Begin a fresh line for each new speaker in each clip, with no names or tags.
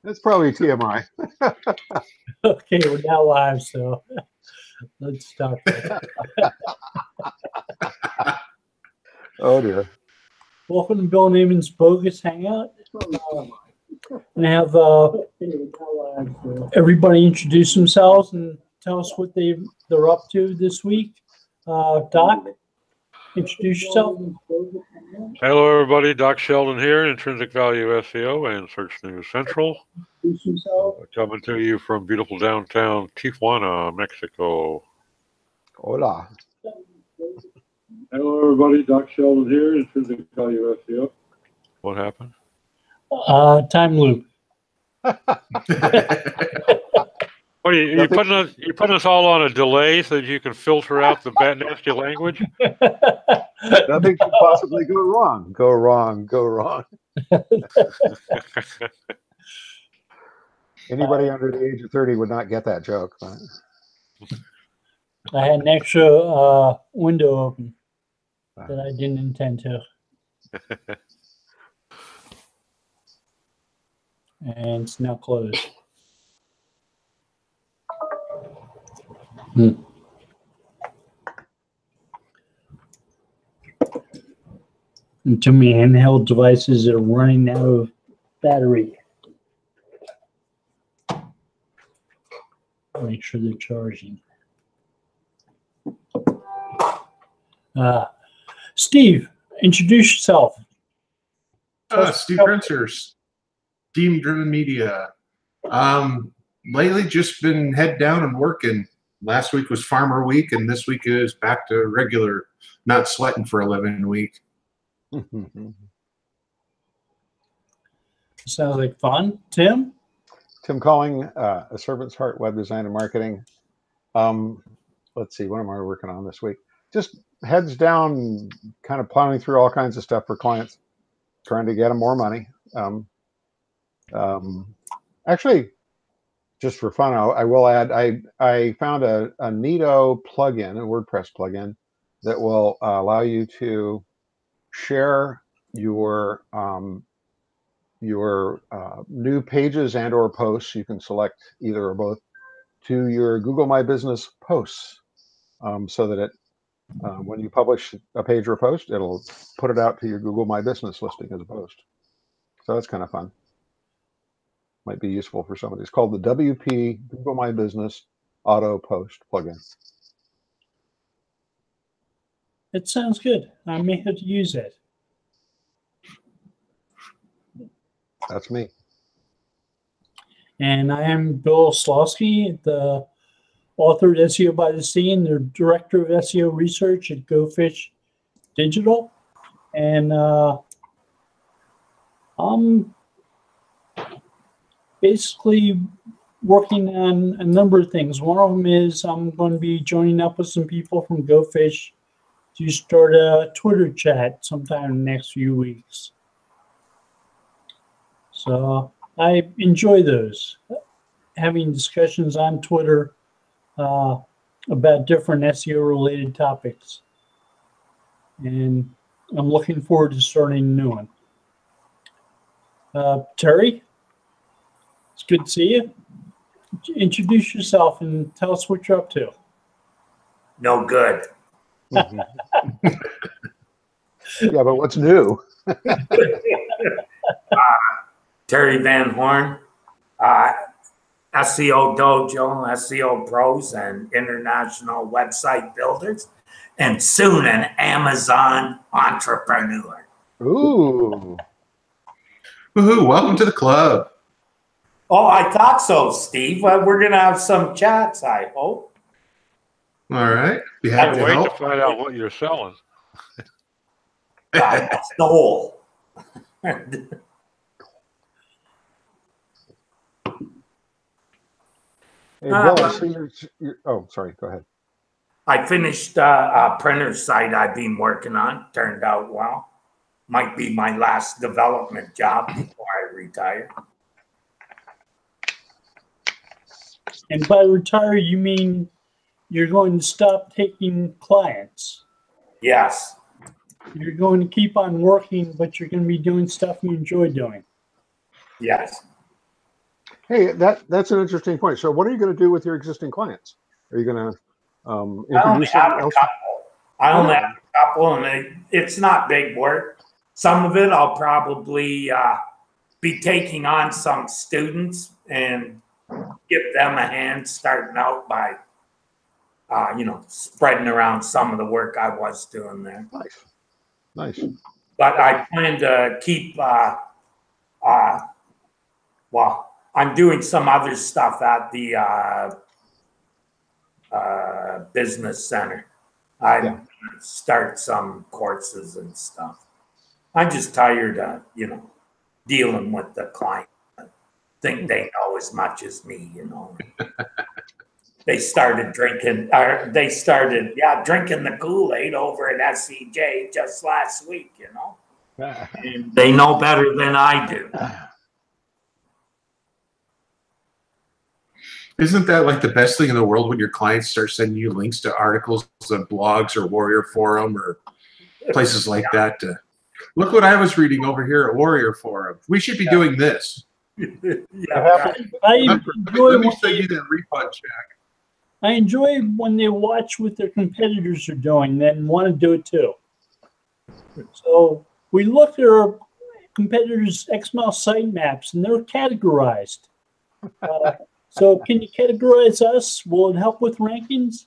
That's probably TMI.
Okay, we're now live, so let's stop it.
Oh dear.
Welcome to Bill Neiman's Bogus Hangout. And have everybody introduce themselves and tell us what they're up to this week. Doc, introduce yourself.
Hello, everybody. Doc Sheldon here, Intrinsic Value SEO and Search News Central. Coming to you from beautiful downtown Tijuana, Mexico.
Hola.
Hello, everybody. Doc Sheldon here, Intrinsic Value SEO.
What happened?
Time loop.
What are you're putting us all on a delay so that you can filter out the bad nasty language?
Nothing could possibly go wrong. Go wrong. Go wrong. Anybody under the age of 30 would not get that joke. But...
I had an extra window open that I didn't intend to. And it's now closed. And too many handheld devices that are running out of battery. Make sure they're charging. Steve, introduce yourself.
Steve Princer, Team Driven Media. Lately just been head down and working. Last week was Farmer Week, and this week is back to regular, not sweating for a living week.
Sounds like fun. Tim?
Tim Calling, A Servant's Heart, Web Design and Marketing. Let's see, what am I working on this week? Just heads down, kind of plowing through all kinds of stuff for clients, trying to get them more money. Actually, just for fun, I will add, I found a neato plugin, a WordPress plugin, that will allow you to share your new pages and or posts. You can select either or both to your Google My Business posts, so that it when you publish a page or a post, it'll put it out to your Google My Business listing as a post. So that's kind of fun. Might be useful for somebody. It's called the WP Google My Business Auto Post plugin.
It sounds good. I may have to use it.
That's me. And
I am Bill Slosky, the author of SEO by the Sea and the director of SEO research at Go Fish Digital. And I'm basically working on a number of things. One of them is I'm going to be joining up with some people from Go Fish to start a Twitter chat sometime in the next few weeks. So I enjoy those, having discussions on Twitter about different SEO-related topics. And I'm looking forward to starting a new one. Terry, it's good to see you. Introduce yourself and tell us what you're up to.
No good.
Yeah, but what's new?
Terry Van Horn, SEO Dojo, SEO Pros, and International Website Builders, and soon an Amazon entrepreneur.
Ooh.
Woohoo, welcome to the club.
Oh, I thought so, Steve. We're going to have some chats, I hope.
All right. Be
Can't
happy to
wait
help.
to find out what you're selling.
That's the whole.
Hey, Bill, I see oh, sorry, go ahead.
I finished a printer site I've been working on. Turned out well. Might be my last development job before I retire.
And by retire, you mean you're going to stop taking clients?
Yes.
You're going to keep on working, but you're going to be doing stuff you enjoy doing.
Yes.
Hey, that's an interesting point. So what are you going to do with your existing clients? Are you going to introduce
I only have
them
a
elsewhere?
couple. I only have a couple, and it's not big work. Some of it I'll probably be taking on some students and give them a hand starting out by, spreading around some of the work I was doing there.
Nice. Nice.
But I plan to keep, well, I'm doing some other stuff at the business center. I start some courses and stuff. I'm just tired of, dealing with the client. Think they know as much as me, They started drinking, drinking the Kool-Aid over at SCJ just last week, And they know better than I do.
Isn't that like the best thing in the world when your clients start sending you links to articles on blogs or Warrior Forum or places like that? Look what I was reading over here at Warrior Forum. We should be doing this.
I
Let me send you that refund check.
I enjoy when they watch what their competitors are doing, then want to do it too. So we looked at our competitors' XML sitemaps, and they're categorized. So can you categorize us? Will it help with rankings?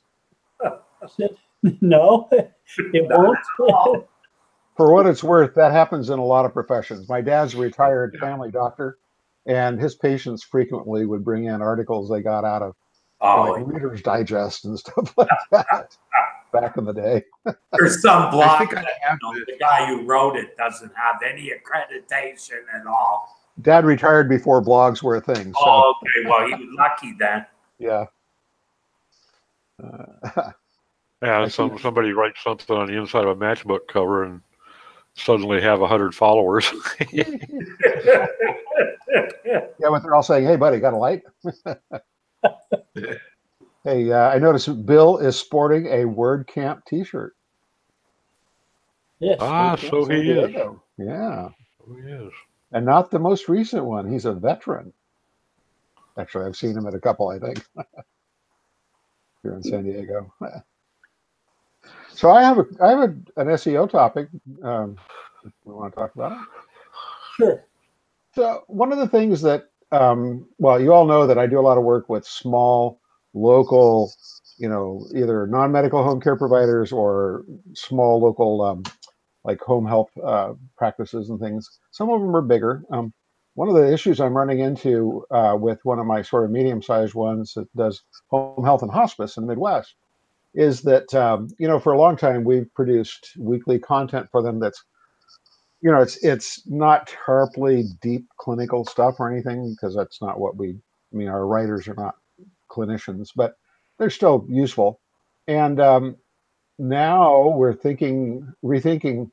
I said, no, it won't.
For what it's worth, that happens in a lot of professions. My dad's a retired family doctor, and his patients frequently would bring in articles they got out of Reader's Digest and stuff like that back in the day.
There's some blog that the guy who wrote it doesn't have any accreditation at all.
Dad retired before blogs were a thing. So.
Oh, okay. Well, he was lucky then.
Yeah.
Somebody writes something on the inside of a matchbook cover and suddenly have 100 followers.
Yeah, but they're all saying, "Hey, buddy, got a light?" Hey, I noticed Bill is sporting a WordCamp T-shirt.
Yes.
So he is.
Yeah.
So he is.
And not the most recent one. He's a veteran. Actually, I've seen him at a couple, I think, here in San Diego. So I have an SEO topic. We want to talk about it?
Sure.
So one of the things that, you all know that I do a lot of work with small, local, either non-medical home care providers or small local, like home health practices and things. Some of them are bigger. One of the issues I'm running into with one of my sort of medium-sized ones that does home health and hospice in the Midwest is that, for a long time, we've produced weekly content for them that's, it's not terribly deep clinical stuff or anything, because that's not what our writers are not clinicians, but they're still useful. And now we're rethinking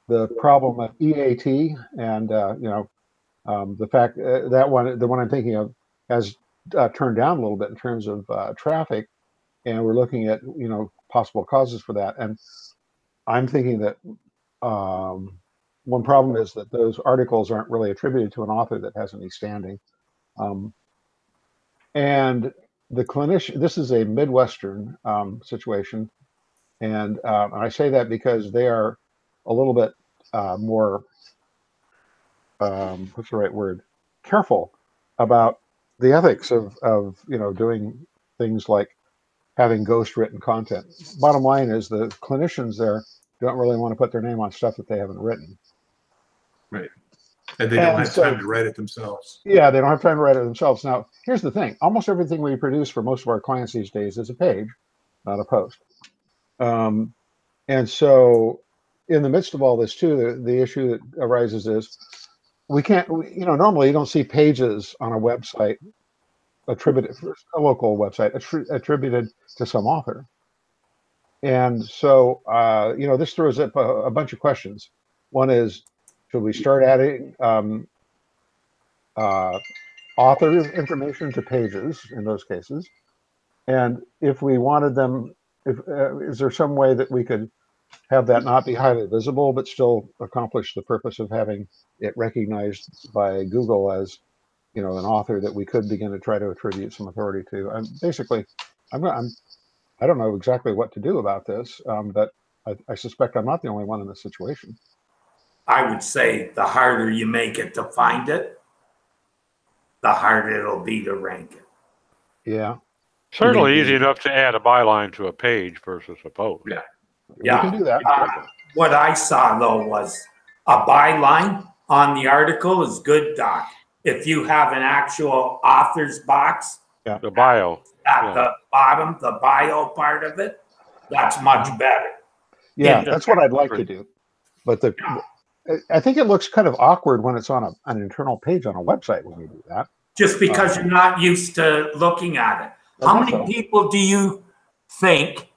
the problem of EAT, and the fact that the one I'm thinking of has turned down a little bit in terms of traffic, and we're looking at possible causes for that. And I'm thinking that one problem is that those articles aren't really attributed to an author that has any standing, and the clinician. This is a Midwestern situation, and I say that because they are a little bit more, what's the right word? Careful about the ethics of doing things like having ghost written content. Bottom line is the clinicians there don't really want to put their name on stuff that they haven't written.
Right. And they don't have time to write it themselves.
Yeah, they don't have time to write it themselves. Now, here's the thing. Almost everything we produce for most of our clients these days is a page, not a post. And so in the midst of all this too, the issue that arises is normally you don't see pages on a website attributed, a local website attributed to some author. And so, this throws up a bunch of questions. One is, should we start adding author information to pages in those cases? And if we wanted them, is there some way that we could have that not be highly visible, but still accomplish the purpose of having it recognized by Google as, you know, an author that we could begin to try to attribute some authority to. I don't know exactly what to do about this, but I suspect I'm not the only one in this situation.
I would say the harder you make it to find it, the harder it'll be to rank it.
Yeah.
Certainly easy enough to add a byline to a page versus a post.
Yeah.
We can do that.
What I saw, though, was a byline on the article is good, Doc. If you have an actual author's box,
the bio
at the bottom, the bio part of it, that's much better.
Yeah, that's what I'd like to do. But I think it looks kind of awkward when it's on an internal page on a website when you do that.
Just because you're not used to looking at it. How many people do you think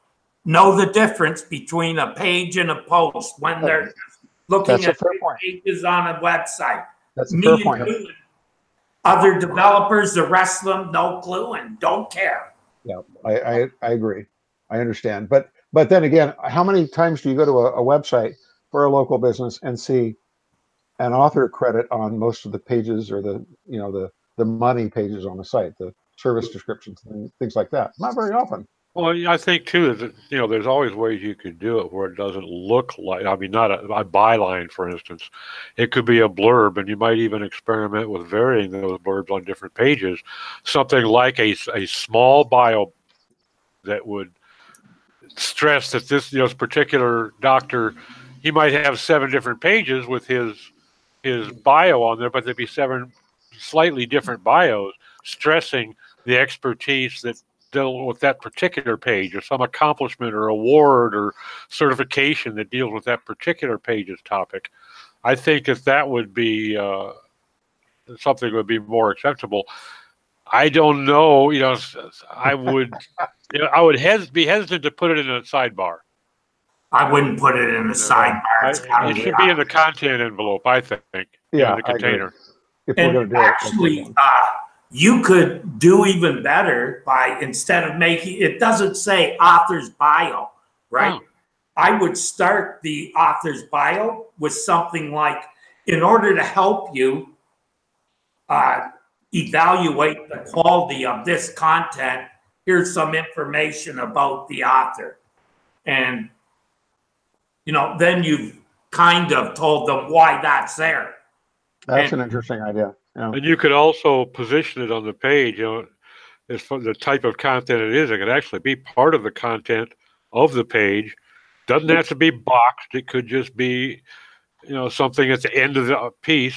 know the difference between a page and a post when they're looking at pages on a website?
That's a fair point.
Other developers, the rest of them, no clue and don't care.
Yeah, I agree. I understand. But then again, how many times do you go to a website for a local business and see an author credit on most of the pages, or the money pages on the site, the service descriptions and things like that? Not very often.
Well, I think too that there's always ways you could do it where it doesn't look like, I mean, not a byline, for instance. It could be a blurb, and you might even experiment with varying those blurbs on different pages. Something like a small bio that would stress that this particular doctor, he might have 7 different pages with his bio on there, but there'd be 7 slightly different bios stressing the expertise that deal with that particular page, or some accomplishment or award or certification that deals with that particular page's topic. I think that would be something that would be more acceptable. I don't know, I would be hesitant to put it in a sidebar.
I wouldn't put it in the sidebar.
It should be in the content envelope, I think.
Yeah,
in the container.
And actually, you could do even better by, instead of making, it doesn't say author's bio, right? Oh. I would start the author's bio with something like, in order to help you evaluate the quality of this content, here's some information about the author. And, then you've kind of told them why that's there.
That's an interesting idea. Yeah.
And you could also position it on the page, as for the type of content it is. It could actually be part of the content of the page. Doesn't have to be boxed. It could just be, something at the end of the piece,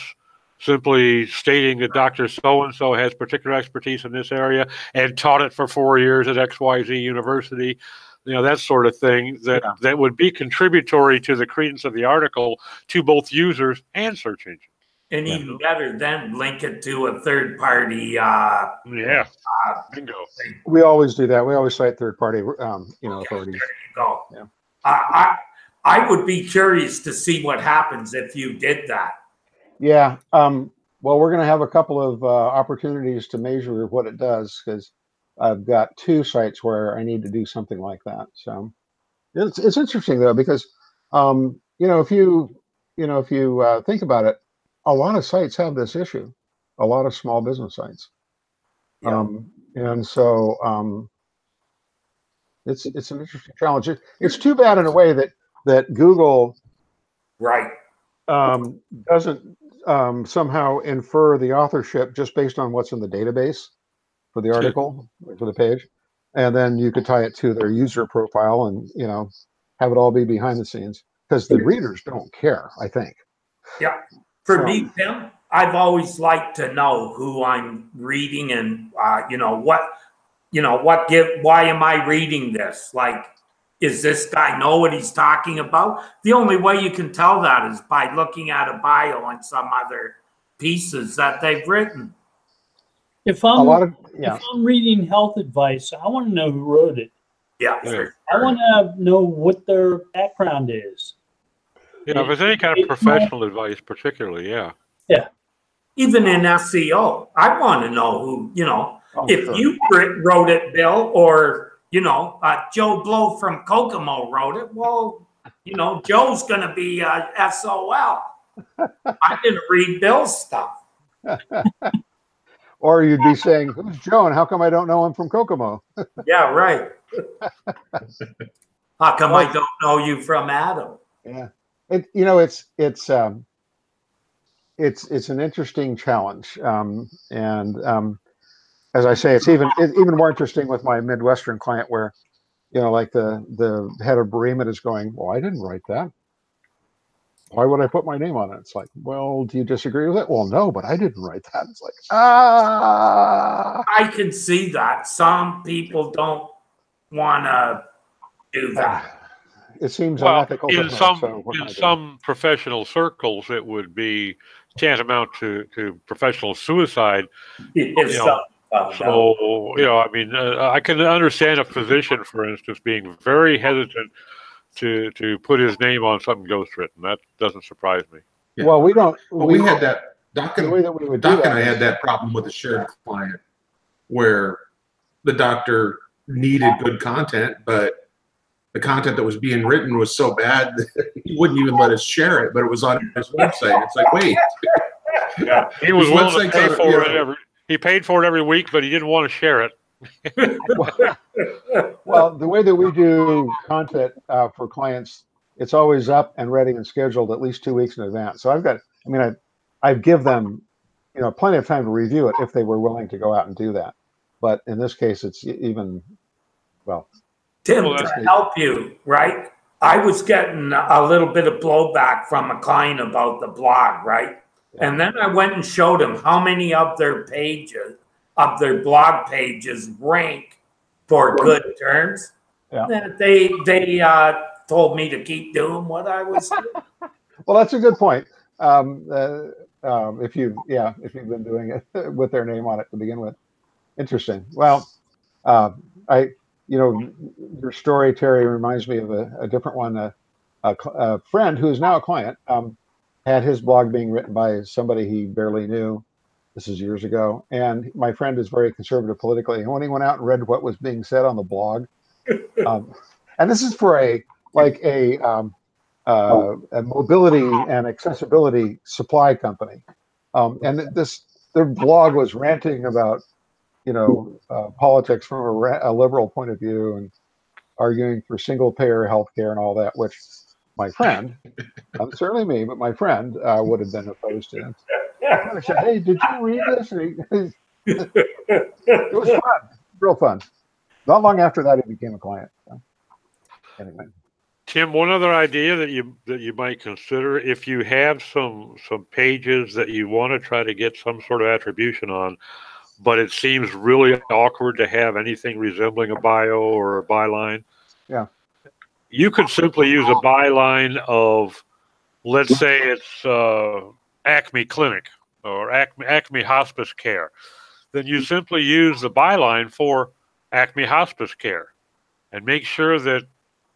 simply stating that Dr. So-and-so has particular expertise in this area and taught it for 4 years at XYZ University. That sort of thing that would be contributory to the credence of the article to both users and search engines.
And even better, then link it to a third party.
Bingo.
We always do that. We always cite third party, authorities.
There you go. Yeah. I would be curious to see what happens if you did that.
Yeah. Well, we're going to have a couple of opportunities to measure what it does, because I've got 2 sites where I need to do something like that. So it's interesting though, because if you think about it, a lot of sites have this issue, a lot of small business sites. Yeah. And so it's an interesting challenge. It's too bad in a way that Google doesn't somehow infer the authorship just based on what's in the database for the article, for the page. And then you could tie it to their user profile and, have it all be behind the scenes, because the readers don't care, I think.
Yeah. For me, Tim, I've always liked to know who I'm reading and, why am I reading this? Like, is this guy know what he's talking about? The only way you can tell that is by looking at a bio on some other pieces that they've written.
If I'm reading health advice, I want to know who wrote it.
Yeah.
I want to know what their background is.
If it's any kind of professional advice, particularly, yeah.
Even in SEO, I want to know who, if you wrote it, Bill, or, Joe Blow from Kokomo wrote it, well, You know, Joe's going to be SOL. I didn't read Bill's stuff.
Or you'd be saying, "Who's Joe, and how come I don't know him from Kokomo?"
Yeah, right. How come I don't know you from Adam?
Yeah, it's an interesting challenge, and as I say, it's even more interesting with my Midwestern client, where like the head of bereavement is going, "Well, I didn't write that. Why would I put my name on it?" It's like, "Well, do you disagree with it?" "Well, no, but I didn't write that." It's like,
I can see that. Some people don't want to do that.
It seems
Well,
unethical.
in some professional circles, it would be tantamount to professional suicide. So, I mean, I can understand a physician, for instance, being very hesitant to put his name on something ghostwritten. That doesn't surprise me.
Yeah.
Well, we don't.
Well, we had that. Doc and I
is,
had that problem with a shared client where the doctor needed good content, but the content that was being written was so bad that he wouldn't even let us share it, but it was on his website. It's like, wait.
Yeah, he was willing to pay for it he paid for it every week, but he didn't want to share it.
Well, the way that we do content for clients, it's always up and ready and scheduled at least 2 weeks in advance. So I give them, plenty of time to review it if they were willing to go out and do that. But in this case, it's even,
Tim, to help you, right? I was getting a little bit of blowback from a client about the blog, right? Yeah. And then I went and showed him how many of their pages, of their blog pages, rank for good terms.
Yeah.
And they told me to keep doing what I was doing.
Well, that's a good point. If you've been doing it with their name on it to begin with. Interesting. Well, your story, Terry, reminds me of a different one. A friend who is now a client had his blog being written by somebody he barely knew. This is years ago, and my friend is very conservative politically. And when he went out and read what was being said on the blog, and this is for a mobility and accessibility supply company, and their blog was ranting about politics from a liberal point of view and arguing for single payer healthcare and all that, which my friend, certainly me, but my friend would have been opposed to it. I said, "Hey, did you read this?" It was fun, real fun. Not long after that, he became a client. So, anyway.
Tim, one other idea that you might consider, if you have some pages that you want to try to get some sort of attribution on, but it seems really awkward to have anything resembling a bio or a byline.
Yeah.
You could simply use a byline of, let's say it's Acme Clinic or Acme Hospice Care. Then you simply use the byline for Acme Hospice Care and make sure that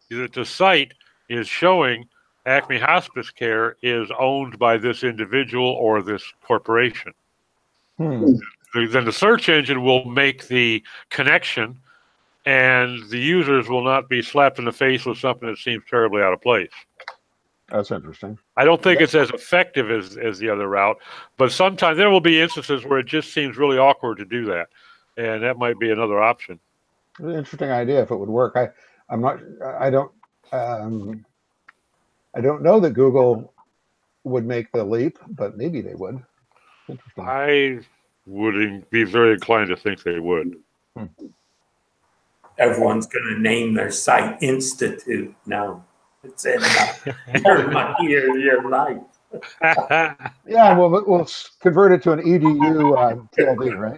the site is showing Acme Hospice Care is owned by this individual or this corporation. Then the search engine will make the connection, and the users will not be slapped in the face with something that seems terribly out of place.
That's interesting.
I don't think it's as effective as the other route, but sometimes there will be instances where it just seems really awkward to do that, and that might be another option.
An interesting idea if it would work. I don't know that Google would make the leap, but maybe they would. Interesting.
I wouldn't be very inclined to think they would.
Everyone's going to name their site Institute now. It's in your life.
Yeah, we'll convert it to an edu TLD, right?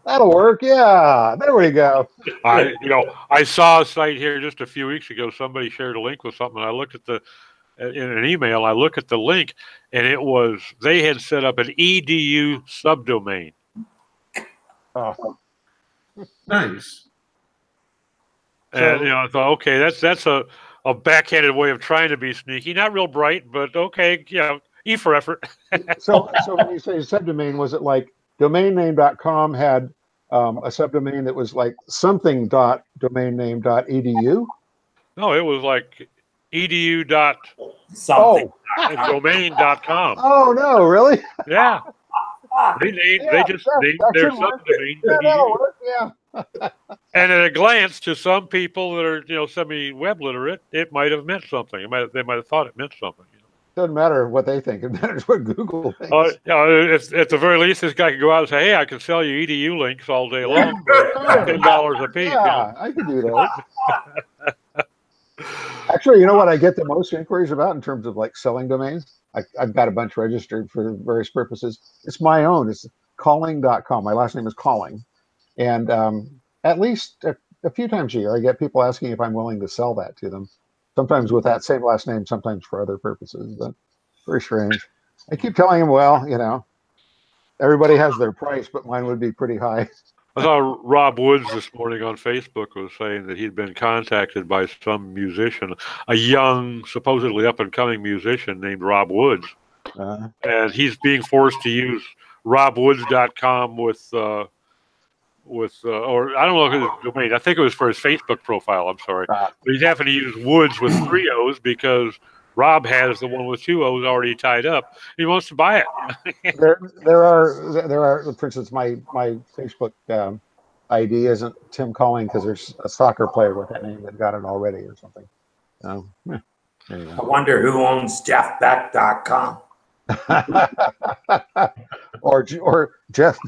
That'll work. Yeah, there we go.
I saw a site here just a few weeks ago. Somebody shared a link with something. I looked at in an email. I looked at the link, and they had set up an edu subdomain.
Oh,
nice.
And I thought, okay, that's a backhanded way of trying to be sneaky. Not real bright, but okay, E for effort.
so when you say subdomain, was it like domainname.com had a subdomain that was like something.domainname.edu?
No, it was like edu dot
Something.
domain.com.
Oh no, really?
Yeah. They
Yeah,
just
that,
named
that
their
should work.
subdomain
Yeah,
edu.
that'll work. Yeah.
And at a glance, to some people that are semi-web literate, it might have meant something. They might have thought it meant something.
Doesn't matter what they think. It matters what Google thinks.
At the very least, this guy could go out and say, "Hey, I can sell you edu links all day long for $10 a piece."
Yeah, I can do that. Actually, you know what I get the most inquiries about in terms of like selling domains? I've got a bunch registered for various purposes. It's my own. It's calling.com. My last name is Calling. And at least a few times a year, I get people asking if I'm willing to sell that to them. Sometimes with that same last name, sometimes for other purposes. But very strange. I keep telling them, well, everybody has their price, but mine would be pretty high.
I saw Rob Woods this morning on Facebook was saying that he'd been contacted by some musician, a young, supposedly up-and-coming musician named Rob Woods. And he's being forced to use robwoods.com or I don't know if it was domain. I think it was for his Facebook profile. I'm sorry. But he's having to use Woods with 3 O's because Rob has the one with 2 O's already tied up. He wants to buy it.
there are, for instance, my Facebook ID isn't Tim Calling because there's a soccer player with that name that got it already or something. Anyway.
I wonder who owns jeffbeck.com.
or Jeff,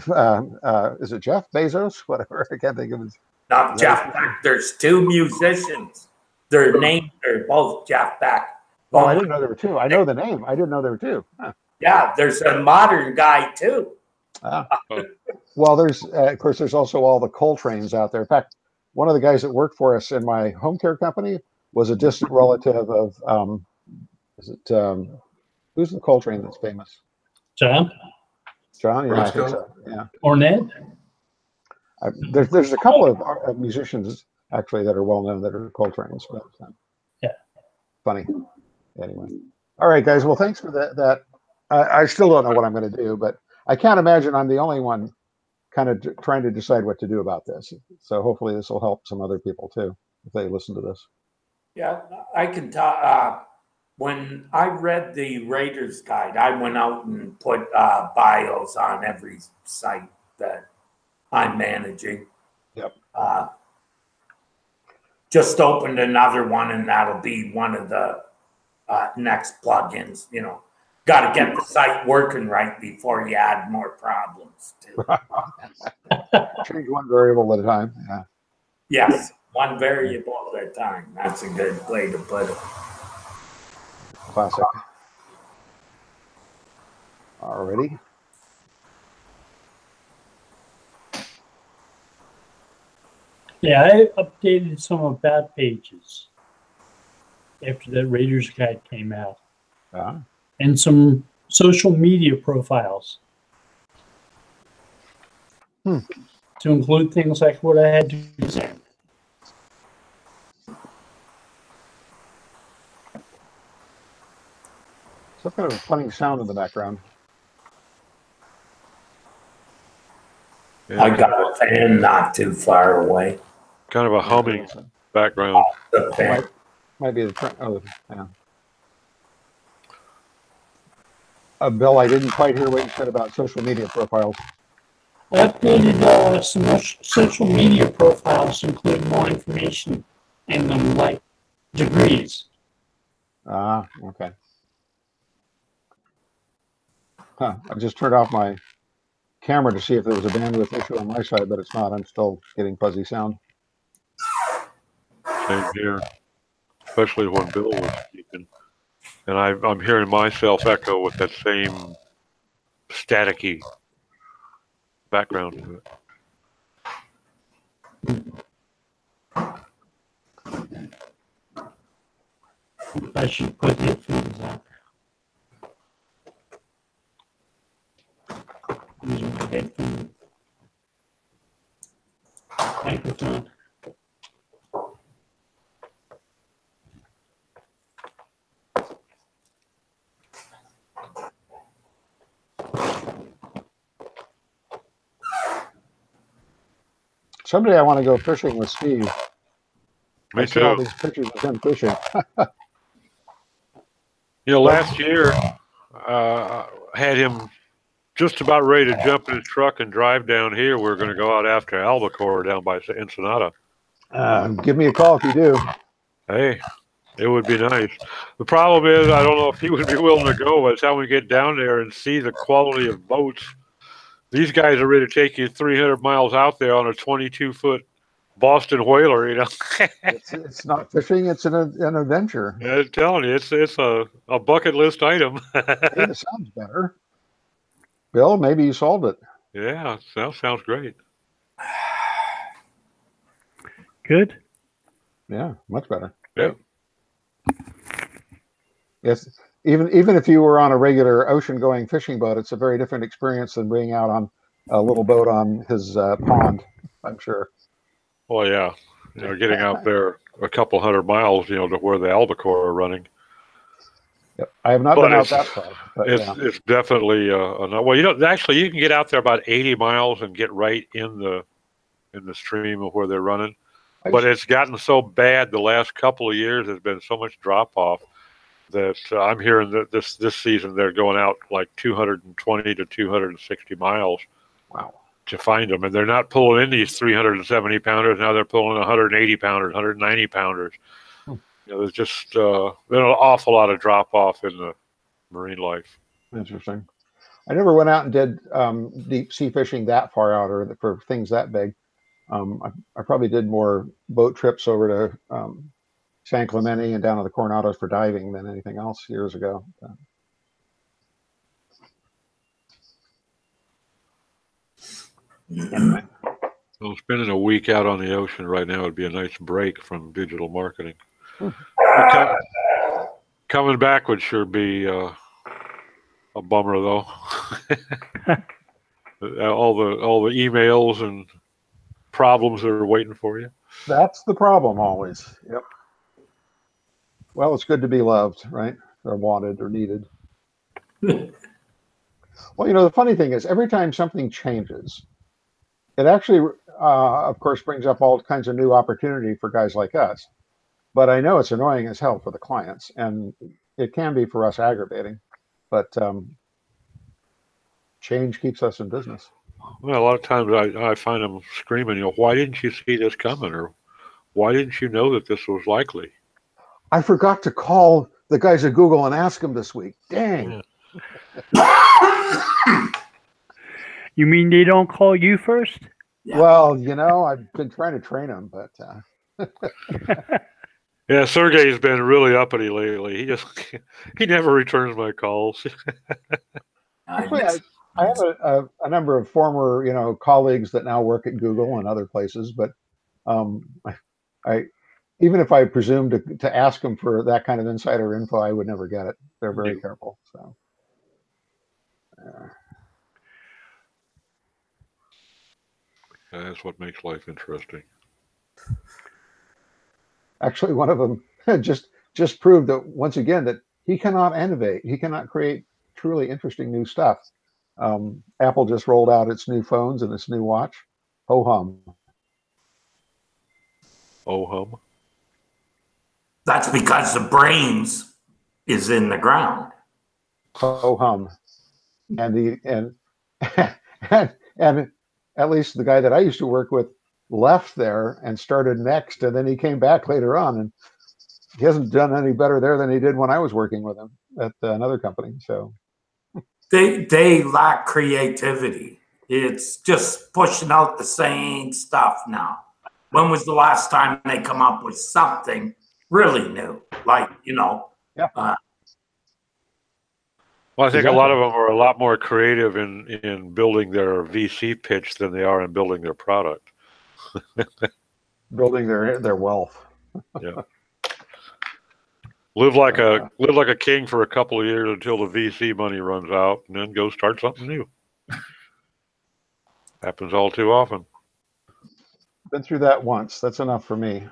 is it Jeff Bezos? Whatever, I can't think of his.
Not Jeff Beck. There's 2 musicians. Their names are both Jeff Beck.
Oh, I didn't know there were 2. I know the name. I didn't know there were 2. Huh.
Yeah, there's a modern guy too.
Well, of course, there's also all the Coltrane's out there. In fact, one of the guys that worked for us in my home care company was a distant relative of, who's the Coltrane that's famous?
John?
John, yeah, I think so. Yeah.
Ornette?
There's a couple of musicians actually that are well known that are Coltrane's, but
yeah,
funny. Anyway, all right, guys. Well, thanks for that. I still don't know what I'm going to do, but I can't imagine I'm the only one kind of trying to decide what to do about this. So hopefully this will help some other people too if they listen to this.
Yeah, I can talk. When I read the Raiders Guide, I went out and put bios on every site that I'm managing.
Yep.
Just opened another one, and that'll be one of the next plugins. Got to get the site working right before you add more problems to it.
Change one variable at a time. Yeah.
Yes, one variable at a time. That's a good way to put it.
Classic. Alrighty.
Yeah, I updated some about pages after that Raiders Guide came out. And some social media profiles to include things like what I had to say.
Some kind of funny sound in the background.
Yeah,
I got a fan not too far away.
kind of a humming background.
The fan.
Might be the yeah. Bill, I didn't quite hear what you said about social media profiles.
I updated some social media profiles to include more information in them, like degrees.
Okay. I just turned off my camera to see if there was a bandwidth issue on my side, but it's not. I'm still getting fuzzy sound.
Same here, especially when Bill was speaking. And I'm hearing myself echo with that same staticky background to it.
I should put headphones on. Using my headphone microphone.
Someday I want to go fishing with Steve.
Me
I see all
too.
these pictures of him fishing.
Last year, had him just about ready to jump in his truck and drive down here. We're going to go out after albacore down by Ensenada.
Give me a call if you do.
Hey, it would be nice. The problem is, I don't know if he would be willing to go. By the time we get down there and see the quality of boats, these guys are ready to take you 300 miles out there on a 22-foot Boston whaler.
It's not fishing; it's an adventure.
I'm telling you, it's a bucket list item.
Hey, it sounds better. Bill, maybe you solved it.
Yeah, sounds great.
Good.
Yeah, much better.
Yeah.
Yes, even if you were on a regular ocean-going fishing boat, it's a very different experience than being out on a little boat on his pond, I'm sure.
Well, yeah, getting out there a couple 100 miles, to where the albacore are running.
Yep. I have not been out that far. But
It's definitely well, actually, you can get out there about 80 miles and get right in the stream of where they're running. But it's gotten so bad the last couple of years. There's been so much drop off that I'm hearing that this season they're going out like 220 to 260 miles.
Wow.
To find them, and they're not pulling in these 370 pounders. Now they're pulling 180 pounders, 190 pounders. There's just been an awful lot of drop off in the marine life.
Interesting. I never went out and did deep sea fishing that far out, or for things that big. I probably did more boat trips over to San Clemente and down to the Coronados for diving than anything else years ago. Anyway.
So spending a week out on the ocean right now would be a nice break from digital marketing. Coming back would sure be a bummer, though. all the emails and problems that are waiting for you.
That's the problem always. Yep. Well, it's good to be loved, right? Or wanted or needed. Well, the funny thing is, every time something changes, it actually, of course, brings up all kinds of new opportunity for guys like us. But I know it's annoying as hell for the clients, and it can be for us aggravating. But change keeps us in business.
Well, a lot of times I find them screaming, why didn't you see this coming? Or why didn't you know that this was likely?
I forgot to call the guys at Google and ask them this week. Dang.
Yeah.
You mean they don't call you first?
Yeah.
Well, I've been trying to train them, but
Yeah, Sergey's been really uppity lately. He never returns my calls.
actually, I have a number of former, colleagues that now work at Google and other places, but I even if I presumed to ask them for that kind of insider info, I would never get it. They're very careful. So.
That's what makes life interesting.
Actually, one of them just proved that once again that he cannot innovate. He cannot create truly interesting new stuff. Apple just rolled out its new phones and its new watch. Ho hum.
Oh hum.
That's because the brains is in the ground.
Ho hum. And and at least the guy that I used to work with left there and started next, and then he came back later on, and he hasn't done any better there than he did when I was working with him at another company. So
They lack creativity. It's just pushing out the same stuff now. When was the last time they come up with something really new? Like,
Yeah.
Well, I think
Exactly.
a lot of them are a lot more creative in building their VC pitch than they are in building their product.
building their wealth.
Yeah. Live like a king for a couple of years until the VC money runs out, and then go start something new. Happens all too often.
Been through that once. That's enough for me.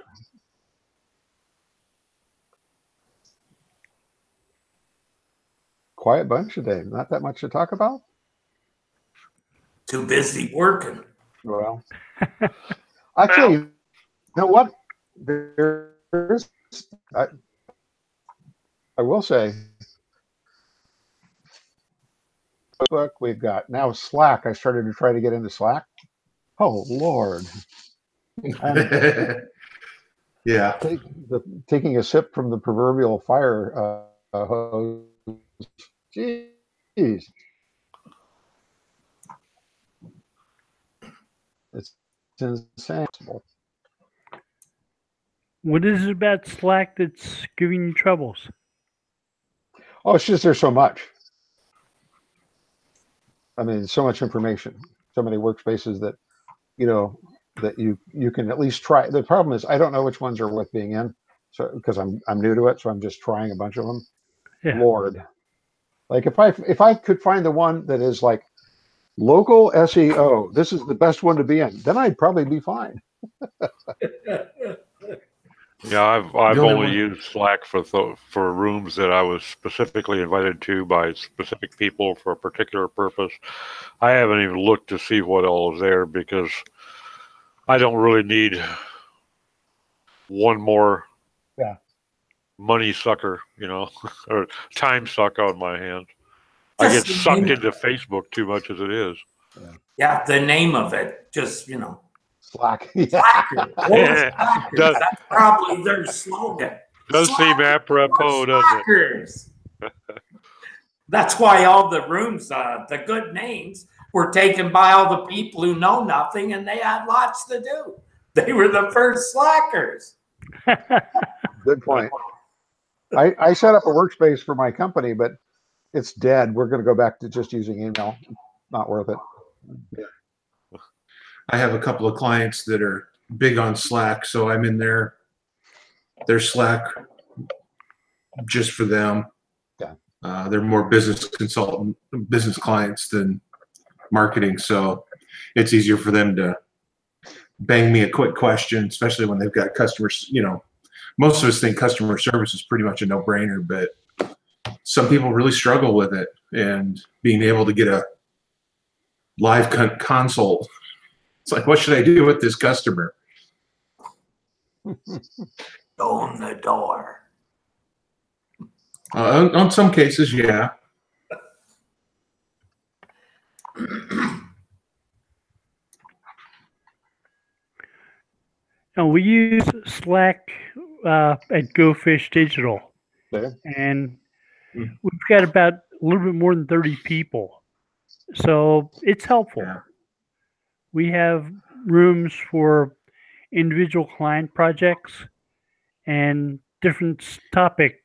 Quiet bunch today. Not that much to talk about.
Too busy working.
Well, actually, you know what? There I will say, Facebook, we've got now Slack. I started to try to get into Slack. Oh Lord!
Yeah.
Taking a sip from the proverbial fire hose. Jeez. It's insane.
What is it about Slack that's giving you troubles?
Oh, it's just there's so much. I mean, so much information, so many workspaces that, you know, that you can at least try. The problem is I don't know which ones are worth being in, so because I'm new to it, so I'm just trying a bunch of them.
Yeah.
Lord, like if I could find the one that is like local SEO, this is the best one to be in, then I'd probably be fine.
Yeah, I've only used Slack for rooms that I was specifically invited to by specific people for a particular purpose. I haven't even looked to see what all is there because I don't really need one more money sucker, you know, or time suck on my hands. I get sucked into Facebook too much as it is.
Yeah, the name of it, just, you know.
Slack.
Slackers. That's probably their slogan.
Does seem apropos, doesn't it?
That's why all the rooms, the good names, were taken by all the people who know nothing and they had lots to do. They were the first slackers.
Good point. I set up a workspace for my company, but it's dead. We're going to go back to just using email. Not worth it.
Yeah. I have a couple of clients that are big on Slack, so I'm in their Slack just for them.
Yeah.
They're more business clients than marketing, so it's easier for them to bang me a quick question, especially when they've got customers. You know, most of us think customer service is pretty much a no-brainer, but some people really struggle with it, and being able to get a live consult. It's like, what should I do with this customer?
Open the door.
On some cases, yeah.
Now, we use Slack at Go Fish Digital, and we've got about a little bit more than 30 people, so it's helpful.
Yeah.
We have rooms for individual client projects and different subject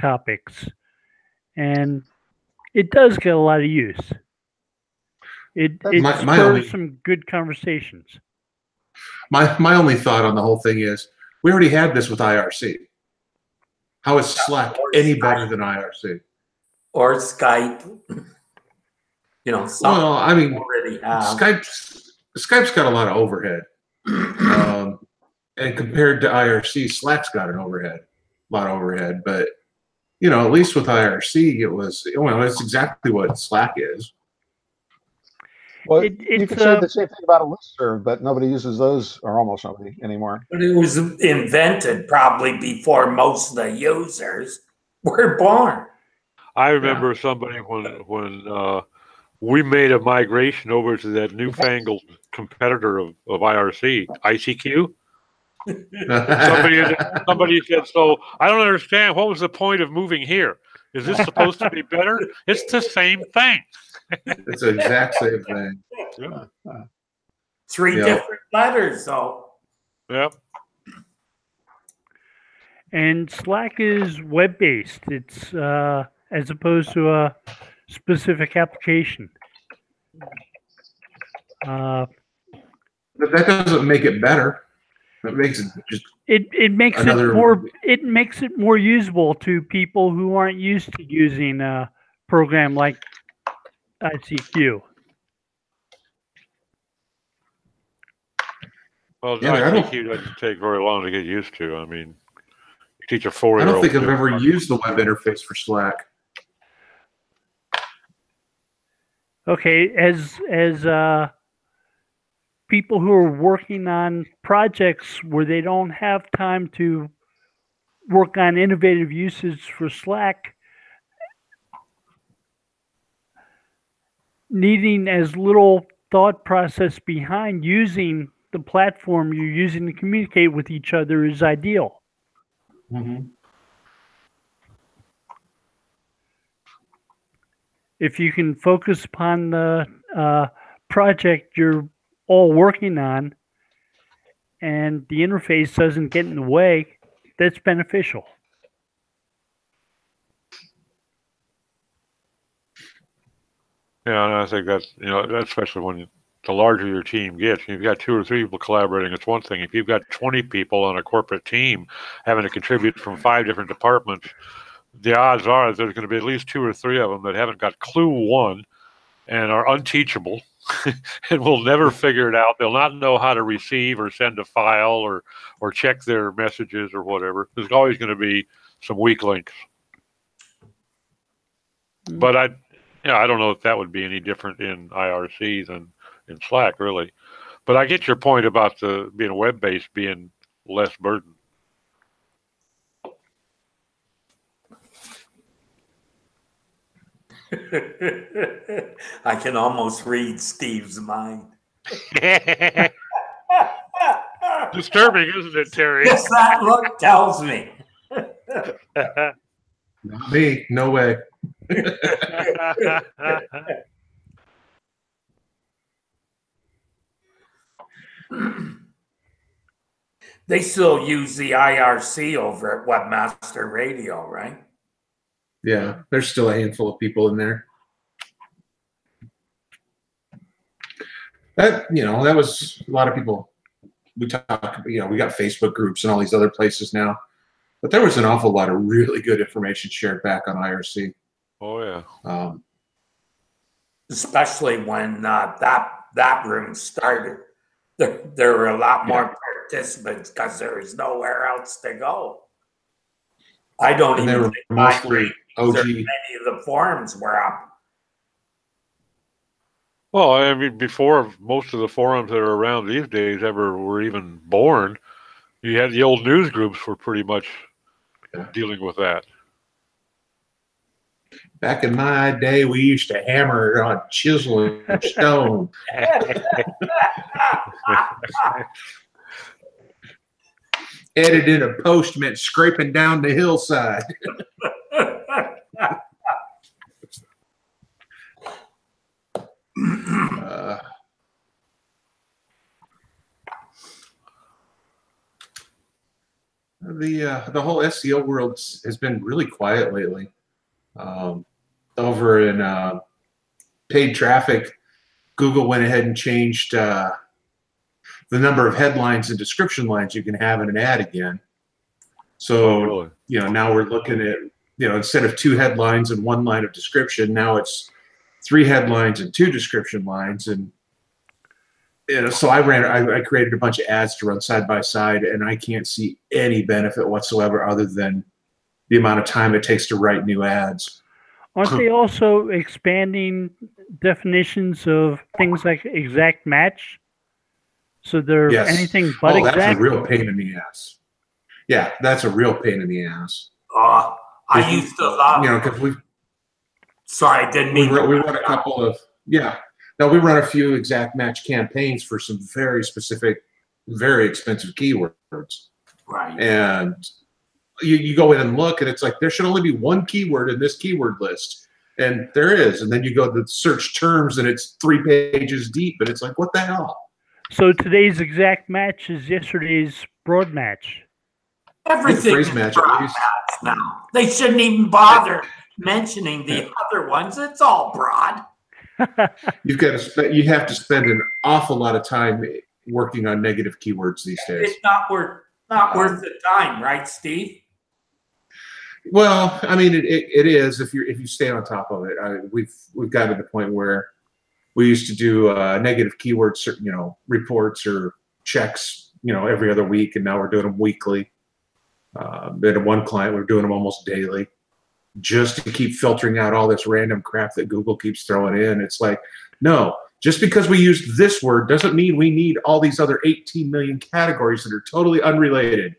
topics, and it does get a lot of use. It spurs some good conversations.
My only thought on the whole thing is we already had this with IRC. How is Slack any better than IRC?
Or Skype. You know,
well, I mean,
already have.
Skype's got a lot of overhead. And compared to IRC, Slack's got a lot of overhead. But, you know, at least with IRC, it's exactly what Slack is.
Well, you could say the same thing about a listserv, but nobody uses those, or almost nobody anymore.
But it was invented probably before most of the users were born.
I remember somebody when we made a migration over to that newfangled competitor of IRC, ICQ. Somebody said, so I don't understand. What was the point of moving here? Is this supposed to be better? It's the same thing.
It's the exact same thing.
Yeah.
Three different letters, though.
Yep.
And Slack is web-based. It's as opposed to a specific application.
But that doesn't make it better. It makes it just
it makes it more usable to people who aren't used to using a program like ICQ.
Well, ICQ doesn't take very long to get used to. I mean, you teach a 4-year-old.
I don't think I've ever used the web interface for Slack.
Okay, as people who are working on projects where they don't have time to work on innovative uses for Slack, needing as little thought process behind using the platform you're using to communicate with each other is ideal.
Mm-hmm.
If you can focus upon the project you're all working on and the interface doesn't get in the way, that's beneficial.
Yeah, and I think that, that's especially when the larger your team gets. You've got 2 or 3 people collaborating, it's one thing. If you've got 20 people on a corporate team having to contribute from 5 different departments, the odds are there's going to be at least 2 or 3 of them that haven't got clue one and are unteachable and will never figure it out. They'll not know how to receive or send a file or check their messages or whatever. There's always going to be some weak links. But I don't know if that would be any different in IRC than in Slack, really. But I get your point about being web-based being less burden.
I can almost read Steve's mind.
Disturbing, isn't it, Terry?
Yes, that look tells me.
Not me. No way.
They still use the IRC over at Webmaster Radio, right?
Yeah, there's still a handful of people in there. That was a lot of people. We talk, we got Facebook groups and all these other places now, but there was an awful lot of really good information shared back on IRC.
Oh yeah.
Especially when that room started, there were a lot more participants because there was nowhere else to go. I don't
And
even
they were
think
mostly OG.
many of the forums were up.
Well, I mean, before most of the forums that are around these days ever were even born, you had the old news groups were pretty much dealing with that.
Back in my day, we used to hammer it on chisel and stone. Edit in a post meant scraping down the hillside. The whole SEO world has been really quiet lately. Over in paid traffic, Google went ahead and changed the number of headlines and description lines you can have in an ad again. So, now we're looking at, instead of 2 headlines and 1 line of description, now it's 3 headlines and 2 description lines. And, so I created a bunch of ads to run side by side, and I can't see any benefit whatsoever other than the amount of time it takes to write new ads.
Aren't they also expanding definitions of things like exact match? So they're anything but exact?
That's a real pain in the ass. Yeah, that's a real pain in the ass.
I used to love...
because
Sorry, I didn't mean...
We run a couple of... we run a few exact match campaigns for some very specific, very expensive keywords.
Right.
And you go in and look, and it's like, there should only be 1 keyword in this keyword list. And there is. And then you go to search terms, and it's 3 pages deep. And it's like, what the hell?
So today's exact match is yesterday's broad match.
Everything is broad match now. They shouldn't even bother mentioning the other ones. It's all broad.
You have to spend an awful lot of time working on negative keywords these days.
It's not worth the time, right, Steve?
Well, I mean, it is if you stay on top of it. We've got to the point where we used to do negative keywords, reports or checks, every other week, and now we're doing them weekly. At one client, we're doing them almost daily, just to keep filtering out all this random crap that Google keeps throwing in. It's like, no, Just because we use this word doesn't mean we need all these other 18 million categories that are totally unrelated.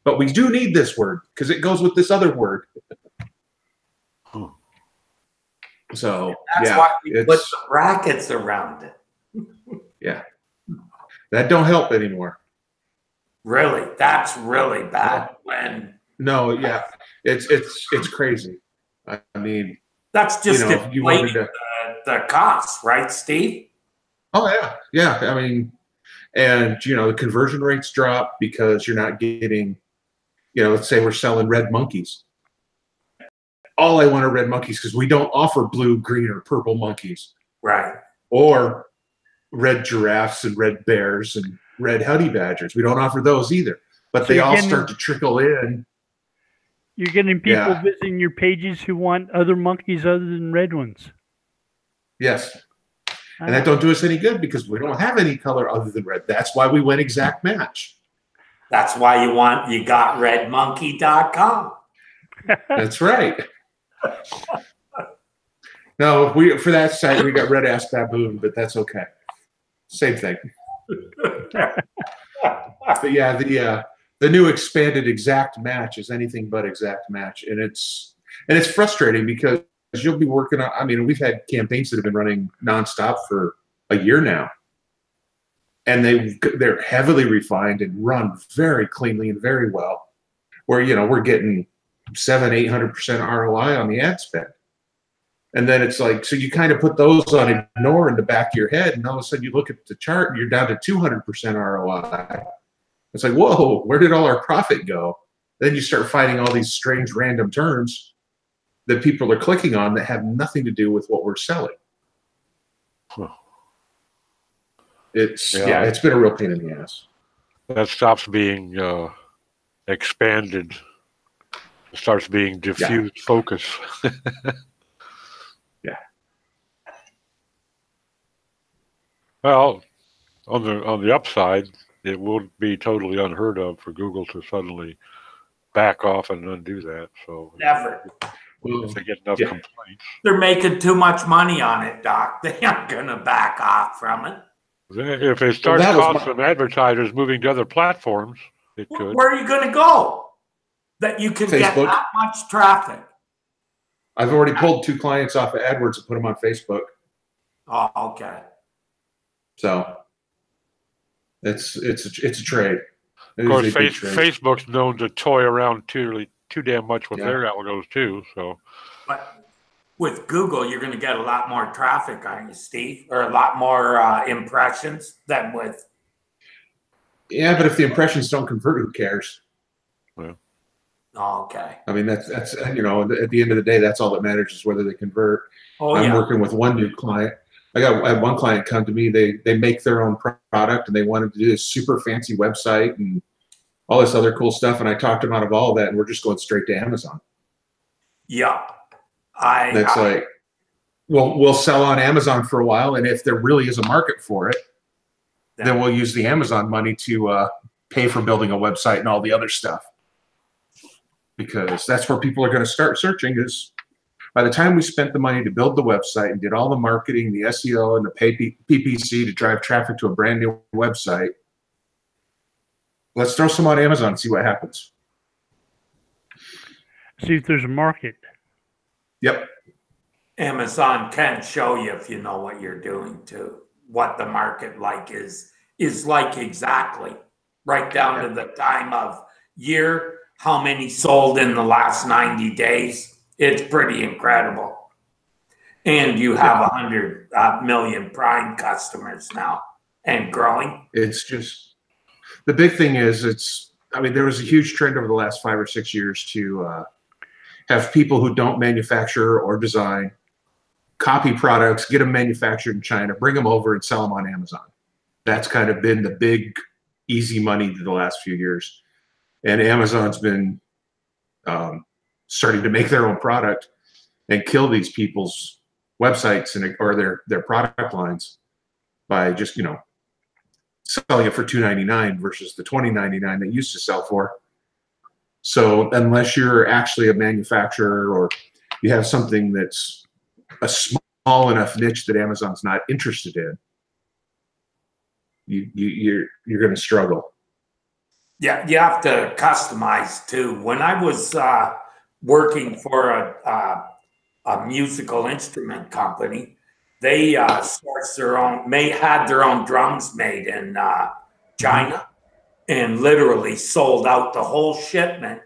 But we do need this word because it goes with this other word. So
that's
yeah,
why we put the brackets around it.
Yeah, that don't help anymore.
Really, that's really bad.
No, yeah, it's crazy. I mean,
that's just inflating
to,
the costs, right, Steve?
Oh yeah. I mean, and the conversion rates drop because you're not getting, let's say we're selling red monkeys. All I want are red monkeys because we don't offer blue, green, or purple monkeys.
Right.
Or red giraffes and red bears and red honey badgers. We don't offer those either. But so they all start to trickle in.
You're getting people visiting your pages who want other monkeys other than red ones.
Yes. And that don't do us any good because we don't have any color other than red. That's why we went exact match.
That's why you got redmonkey.com.
That's right. No, for that site we got red ass baboon, but that's okay. Same thing. But yeah, the new expanded exact match is anything but exact match, and it's frustrating because you'll be working on. I mean, we've had campaigns that have been running nonstop for a year now, and they're heavily refined and run very cleanly and very well. Where we're getting 700-800% ROI on the ad spend. And then it's like, so you kind of put those on ignore in the back of your head, and all of a sudden you look at the chart and you're down to 200% ROI. It's like, whoa, where did all our profit go? Then you start finding all these strange random terms that people are clicking on that have nothing to do with what we're selling.
Huh.
It's been a real pain in the ass.
That stops being expanded. It starts being diffuse focus.
Yeah.
Well, on the upside, it will be totally unheard of for Google to suddenly back off and undo that. So
never.
If they get enough complaints,
they're making too much money on it, Doc. They aren't going to back off from it.
If it starts costing advertisers moving to other platforms, it could.
Where are you going to go that you can get that much traffic?
I've already pulled 2 clients off of AdWords and put them on Facebook.
Oh, okay.
So it's a trade.
Of course, Facebook's known to toy around too damn much with their algos too. So,
but with Google, you're going to get a lot more traffic, aren't you, Steve? Or a lot more impressions than with.
Yeah, but if the impressions don't convert, who cares?
Well.
Oh, okay.
I mean, that's at the end of the day, that's all that matters is whether they convert. I'm working with one new client. I had one client come to me. They make their own product and they wanted to do this super fancy website and all this other cool stuff. And I talked them out of all of that, and we're just going straight to Amazon.
Yeah.
We'll sell on Amazon for a while, and if there really is a market for it, then we'll use the Amazon money to pay for building a website and all the other stuff. Because that's where people are going to start searching is by the time we spent the money to build the website and did all the marketing, the SEO, and the PPC to drive traffic to a brand new website, let's throw some on Amazon and see what happens.
See if there's a market.
Yep.
Amazon can show you if you know what you're doing too, what the market is like exactly, right down to the time of year, how many sold in the last 90 days. It's pretty incredible. And you have 100 million Prime customers now and growing.
It's just, the big thing is there was a huge trend over the last 5 or 6 years to have people who don't manufacture or design copy products, get them manufactured in China, bring them over and sell them on Amazon. That's kind of been the big easy money the last few years. And Amazon's been starting to make their own product and kill these people's websites or their product lines by just, selling it for $2.99 versus the $20.99 they used to sell for. So unless you're actually a manufacturer or you have something that's a small enough niche that Amazon's not interested in, you're going to struggle.
Yeah, you have to customize too. When I was working for a musical instrument company, they sourced their own, had their own drums made in China, and literally sold out the whole shipment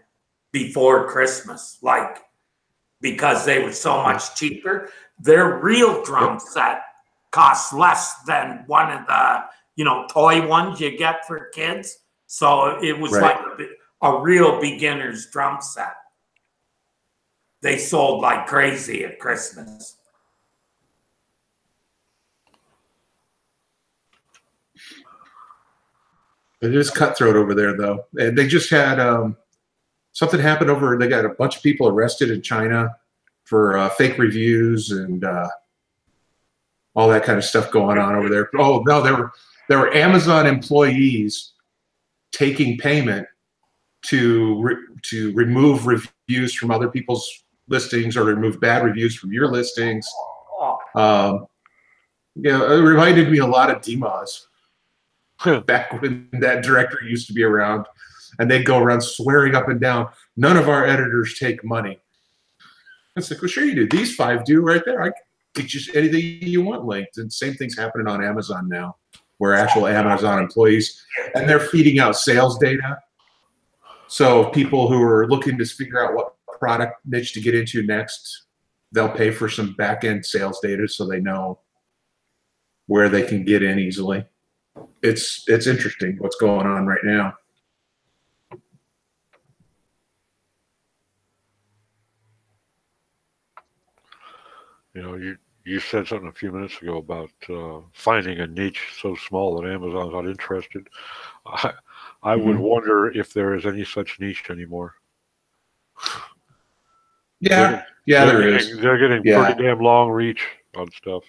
before Christmas, like because they were so much cheaper. Their real drum set costs less than one of the toy ones you get for kids. So it was like a real beginner's drum set. They sold like crazy at Christmas.
It is cutthroat over there, though. And they just had something happen over. They got a bunch of people arrested in China for fake reviews and all that kind of stuff going on over there. Oh no, there were Amazon employees taking payment to remove reviews from other people's listings or remove bad reviews from your listings. It reminded me a lot of DMOZ. Back when that director used to be around, and they'd go around swearing up and down, none of our editors take money. It's like, well, sure you do. These 5 do right there. I get you anything you want linked. And same thing's happening on Amazon now, where actual Amazon employees, and they're feeding out sales data. So people who are looking to figure out what product niche to get into next, they'll pay for some back-end sales data so they know where they can get in easily. It's interesting what's going on right now.
You said something a few minutes ago about finding a niche so small that Amazon's not interested. I would wonder if there is any such niche anymore.
Yeah, there is.
They're getting pretty damn long reach on stuff.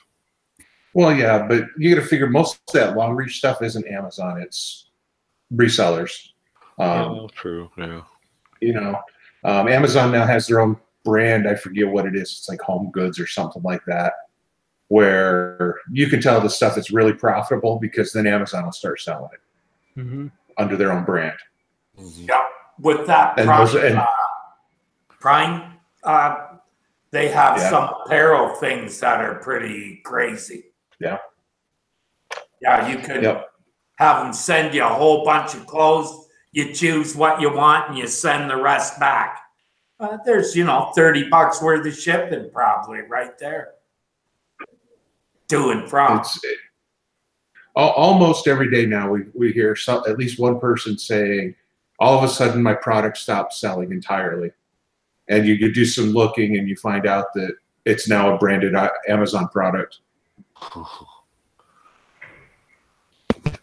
Well, yeah, but you got to figure most of that long reach stuff isn't Amazon; it's resellers.
True. Yeah.
Amazon now has their own brand. I forget what it is. It's like Home Goods or something like that, where you can tell the stuff is really profitable because then Amazon will start selling it under their own brand.
Yeah, with that Prime, they have some apparel things that are pretty crazy.
Yeah.
Yeah, you could have them send you a whole bunch of clothes. You choose what you want and you send the rest back. There's, $30 worth of shipping probably right there. To and from.
Almost every day now we hear at least one person saying, all of a sudden my product stopped selling entirely. And you do some looking and you find out that it's now a branded Amazon product.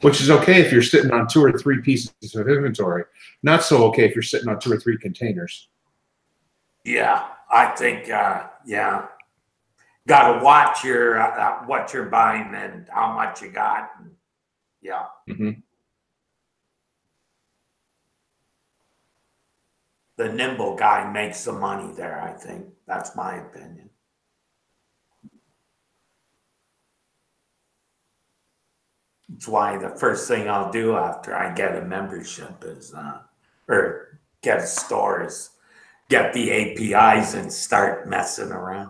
Which is okay if you're sitting on 2 or 3 pieces of inventory. Not so okay if you're sitting on 2 or 3 containers.
Yeah, I think, got to watch your what you're buying and how much you got. Yeah. The nimble guy makes the money there, I think. That's my opinion. It's why the first thing I'll do after I get a membership is, or get a store is get the APIs and start messing around.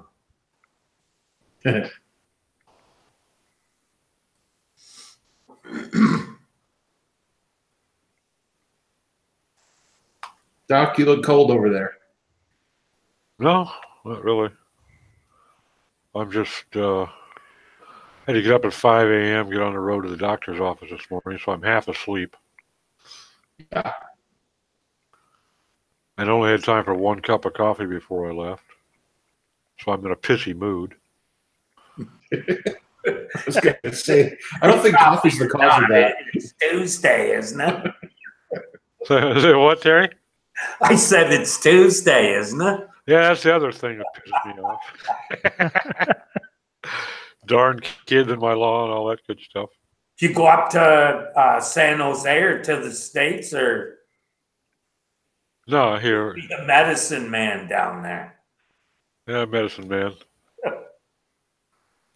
Doc, you look cold over there.
No, not really. I'm just had to get up at 5 a.m., get on the road to the doctor's office this morning, so I'm half asleep.
Yeah.
I only had time for 1 cup of coffee before I left, so I'm in a pissy mood.
I was going to say, I don't think coffee's the cause of that.
It's Tuesday, isn't it?
Say what, Terry?
I said it's Tuesday, isn't it?
Yeah, that's the other thing that pisses me off. Darn kids in my lawn, all that good stuff.
You go up to San Jose or to the States, or
no, here.
Be the medicine man down there.
Yeah, medicine man.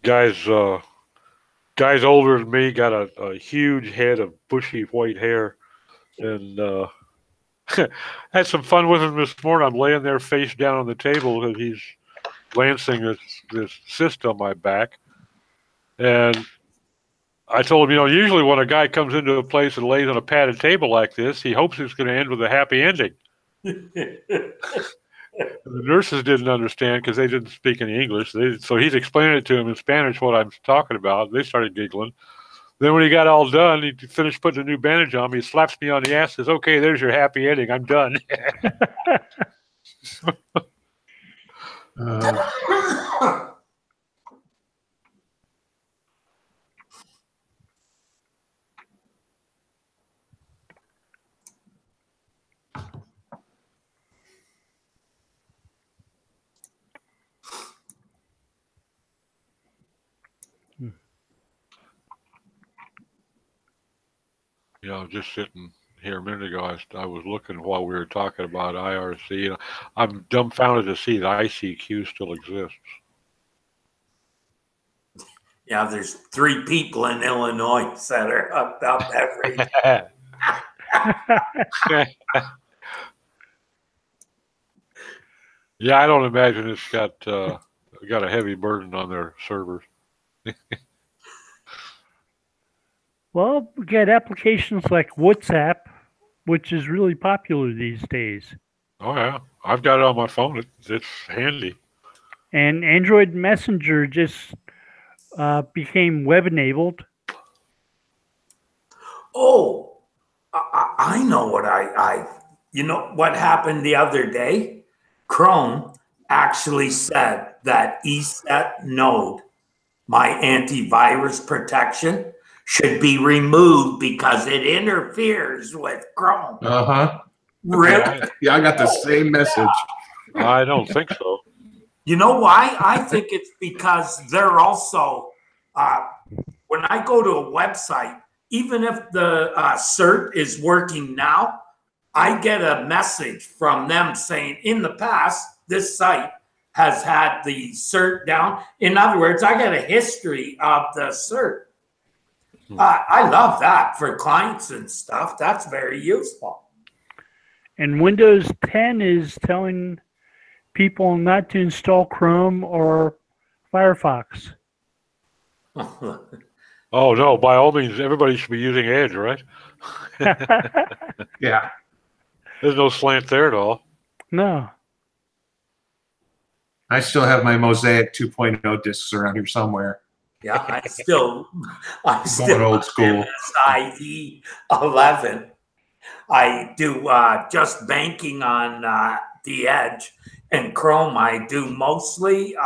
Guys Guys older than me got a huge head of bushy white hair, and had some fun with him this morning. I'm laying there face down on the table, and he's lancing this cyst on my back. And I told him, usually when a guy comes into a place and lays on a padded table like this, he hopes it's going to end with a happy ending. The nurses didn't understand because they didn't speak any English. So he's explaining it to them in Spanish what I'm talking about. They started giggling. Then when he got all done, he finished putting a new bandage on me. He slaps me on the ass, says, "Okay, there's your happy ending. I'm done." Just sitting here a minute ago, I was looking while we were talking about IRC, and I'm dumbfounded to see that ICQ still exists.
Yeah, there's 3 people in Illinois that are hooked up every.
Yeah, I don't imagine it's got a heavy burden on their servers.
Well, we got applications like WhatsApp, which is really popular these days.
Oh yeah, I've got it on my phone. It's handy.
And Android Messenger just became web-enabled.
Oh, I know what what happened the other day? Chrome actually said that ESET node, my antivirus protection, should be removed because it interferes with Chrome. Really?
Yeah, I got the same message.
I don't think so.
You know why? I think it's because they're also, when I go to a website, even if the cert is working now, I get a message from them saying, in the past, this site has had the cert down. In other words, I get a history of the cert. I love that for clients and stuff. That's very useful.
And Windows 10 is telling people not to install Chrome or Firefox.
Oh no! By all means, everybody should be using Edge, right?
Yeah.
There's no slant there at all.
No.
I still have my Mosaic 2.0 discs around here somewhere.
Yeah, I still
Going old school.
IE 11. I do just banking on the Edge, and Chrome. I do mostly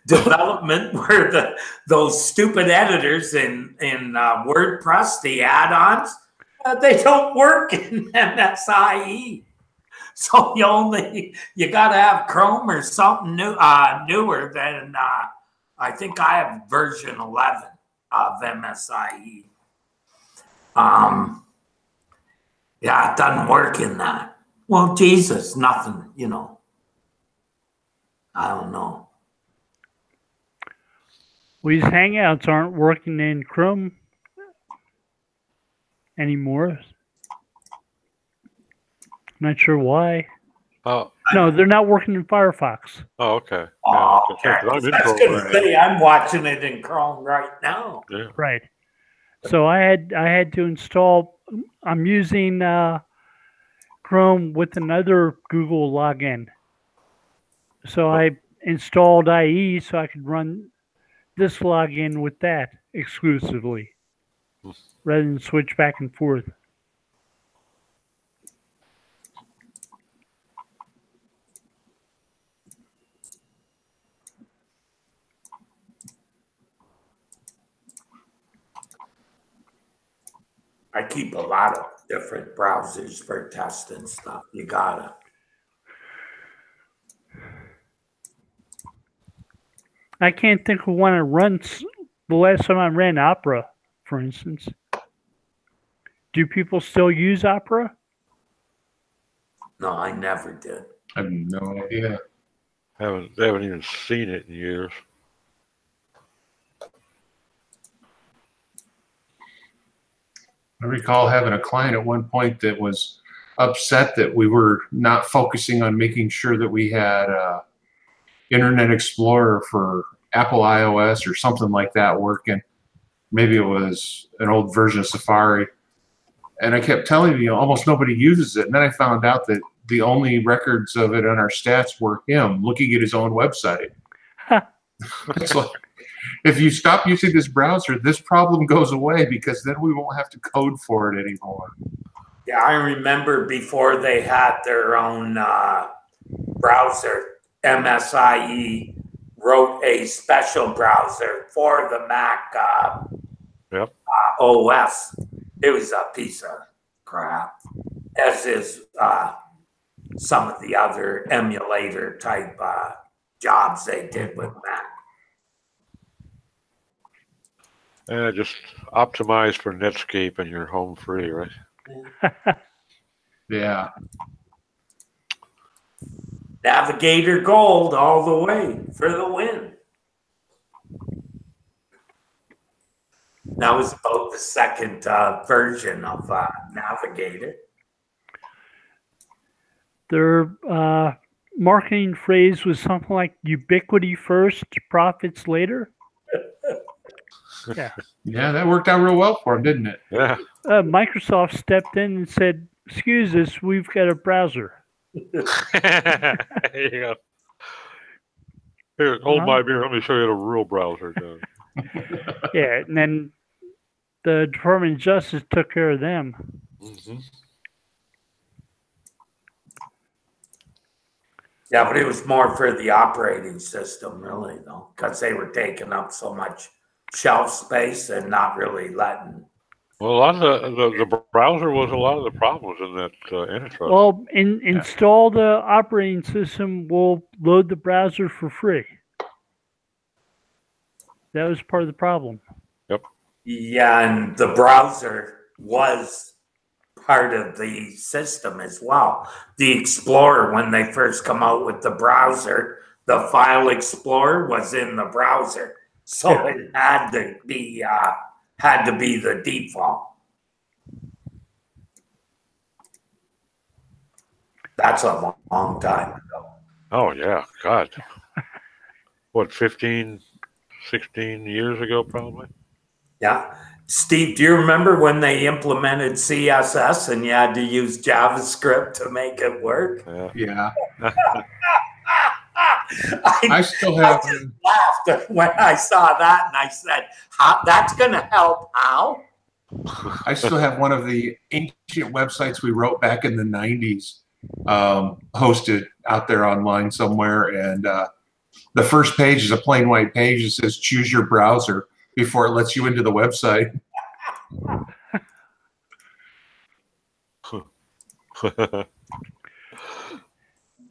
development where those stupid editors in WordPress, the add-ons, they don't work in MSIE. So you got to have Chrome or something newer than I think I have version 11 of MSIE. Yeah, it doesn't work in that. Well, Jesus, nothing, I don't know.
Well, these Hangouts aren't working in Chrome anymore. Not sure why.
Oh.
No, they're not working in Firefox.
Oh, okay.
Oh,
Yeah,
okay. I was going to say I'm watching it in Chrome right now.
Yeah.
Right. So I had to install. I'm using Chrome with another Google login. So I installed IE so I could run this login with that exclusively, rather than switch back and forth.
I keep a lot of different browsers for testing stuff. You gotta.
I can't think of one I run. The last time I ran Opera, for instance. Do people still use Opera?
No, I never did.
I have no idea.
They haven't even seen it in years.
I recall having a client at one point that was upset that we were not focusing on making sure that we had Internet Explorer for Apple iOS or something like that working. Maybe it was an old version of Safari. And I kept telling him, almost nobody uses it. And then I found out that the only records of it on our stats were him looking at his own website. It's like, if you stop using this browser, this problem goes away because then we won't have to code for it anymore.
Yeah, I remember before they had their own browser, MSIE wrote a special browser for the Mac OS. It was a piece of crap, as is some of the other emulator type jobs they did with Mac.
Just optimize for Netscape and you're home free, right?
Yeah.
Navigator Gold all the way for the win. That was about the second version of Navigator.
Their marketing phrase was something like ubiquity first, profits later. Yeah.
Yeah, that worked out real well for him, didn't it?
Yeah.
Microsoft stepped in and said, "Excuse us, we've got a browser."
There you go. Here, hold my beer. Let me show you the real browser does.
Yeah, and then the Department of Justice took care of them.
Mm-hmm.
Yeah, but it was more for the operating system, really, though, because they were taking up so much shelf space and not really letting.
Well, a lot of the browser was a lot of the problems in that antitrust.
Well, install the operating system. We'll load the browser for free. That was part of the problem.
Yep.
Yeah, and the browser was part of the system as well. The Explorer, when they first come out with the browser, the File Explorer was in the browser, so it had to be the default. That's a long time ago.
Oh yeah, God. What, 15, 16 years ago, probably?
Yeah. Steve, do you remember when they implemented CSS and you had to use JavaScript to make it work?
Yeah.
I
still have.
I just laughed when I saw that, and I said, "That's going to help how?"
I still have one of the ancient websites we wrote back in the 90s hosted out there online somewhere. And the first page is a plain white page that says, "Choose your browser," before it lets you into the website.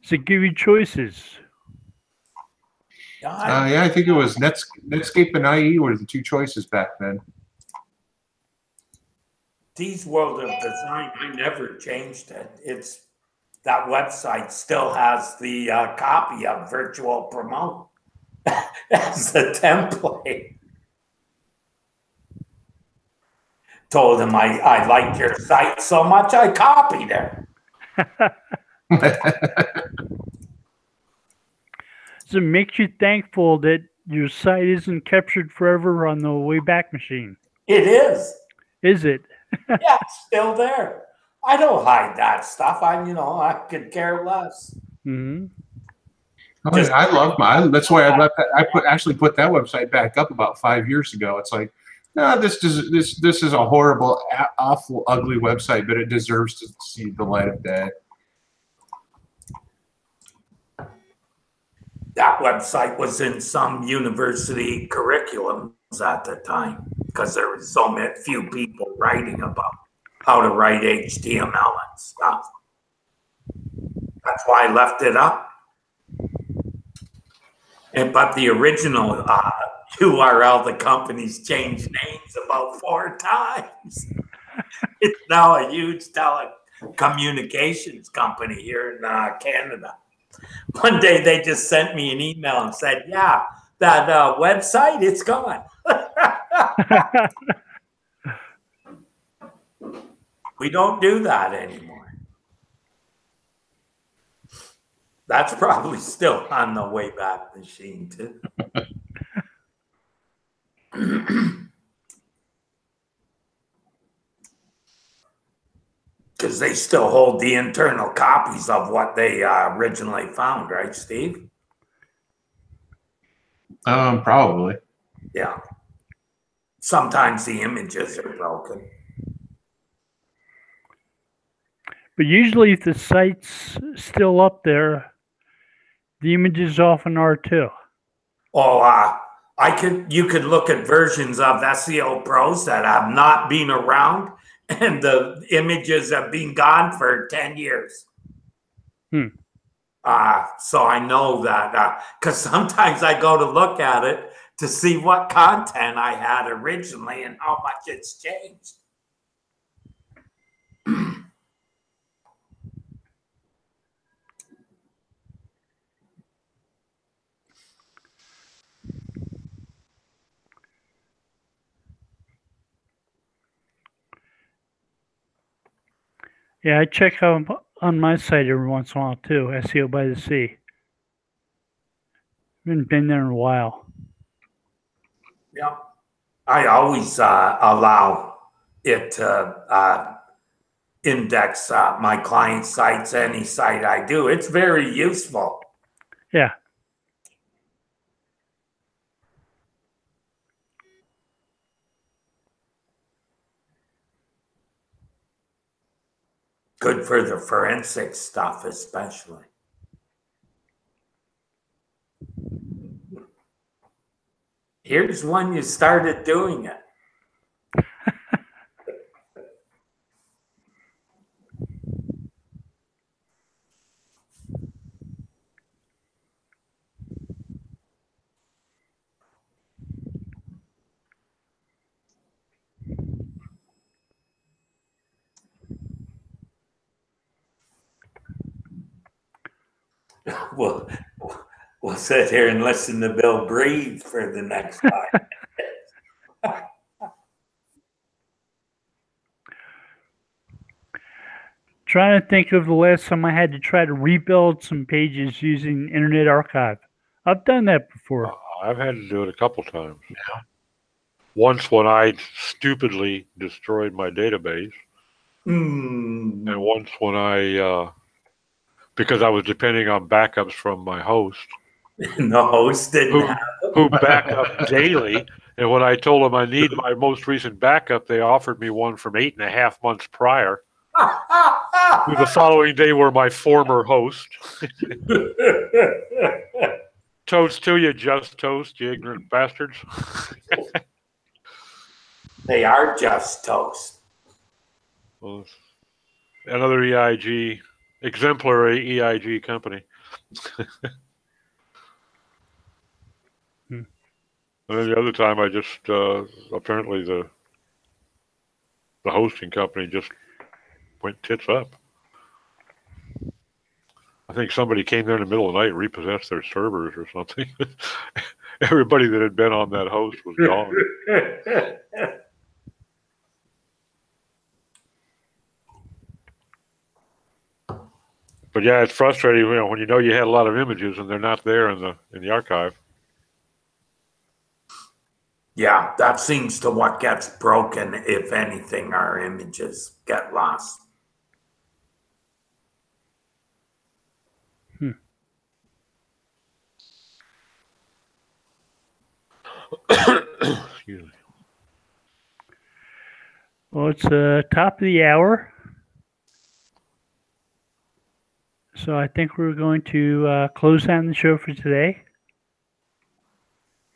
So give you choices.
Yeah, I think it was Netscape and IE were the two choices back then.
D's World of Design, I never changed it. That website still has the copy of Virtual Promote as the template. Told him I liked your site so much I copied it.
So it makes you thankful that your site isn't captured forever on the Wayback Machine.
It is.
Is it?
Yeah, it's still there. I don't hide that stuff. I could care less.
Mm-hmm.
I love that's why I actually put that website back up about 5 years ago. It's like, no, this is a horrible, awful, ugly website, but it deserves to see the light of day.
That website was in some university curriculums at the time because there were so few people writing about how to write HTML and stuff. That's why I left it up. But the original URL, the company's changed names about 4 times. It's now a huge telecommunications company here in Canada. One day they just sent me an email and said, "Yeah, that website, it's gone." We don't do that anymore. That's probably still on the Wayback Machine too. Because they still hold the internal copies of what they originally found, right, Steve?
Probably.
Yeah. Sometimes the images are broken.
But usually, if the site's still up there, the images often are too.
Oh, you could look at versions of SEO Pros that have not been around, and the images have been gone for 10 years. So I know that because sometimes I go to look at it to see what content I had originally and how much it's changed.
Yeah, I check on my site every once in a while too. SEO by the Sea. Haven't been there in a while.
Yeah, I always allow it to index my client sites, any site I do. It's very useful.
Yeah.
Good for the forensic stuff, especially. Here's when you started doing it. We'll sit here and listen to Bill breathe for the next 5 minutes.
Trying to think of the last time I had to try to rebuild some pages using Internet Archive. I've done that before.
I've had to do it a couple times. Yeah. Once when I stupidly destroyed my database, and once when I, because I was depending on backups from my host.
The host didn't
who back up daily. And when I told them I need my most recent backup, they offered me one from 8.5 months prior. Who the following day were my former host. Toast to you, just toast, you ignorant bastards.
They are just toast.
Well, another EIG, exemplary EIG company. And then the other time I just, apparently the hosting company just went tits up. I think somebody came there in the middle of the night and repossessed their servers or something. Everybody that had been on that host was gone. But yeah, it's frustrating, you know, when you know you had a lot of images and they're not there in the archive.
Yeah, that seems to what gets broken. If anything, our images get lost.
Excuse me.
Well, it's top of the hour. So I think we're going to close down the show for today.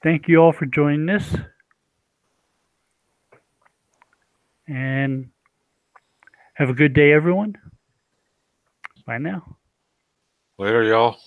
Thank you all for joining us. And have a good day, everyone. Bye now.
Later, y'all.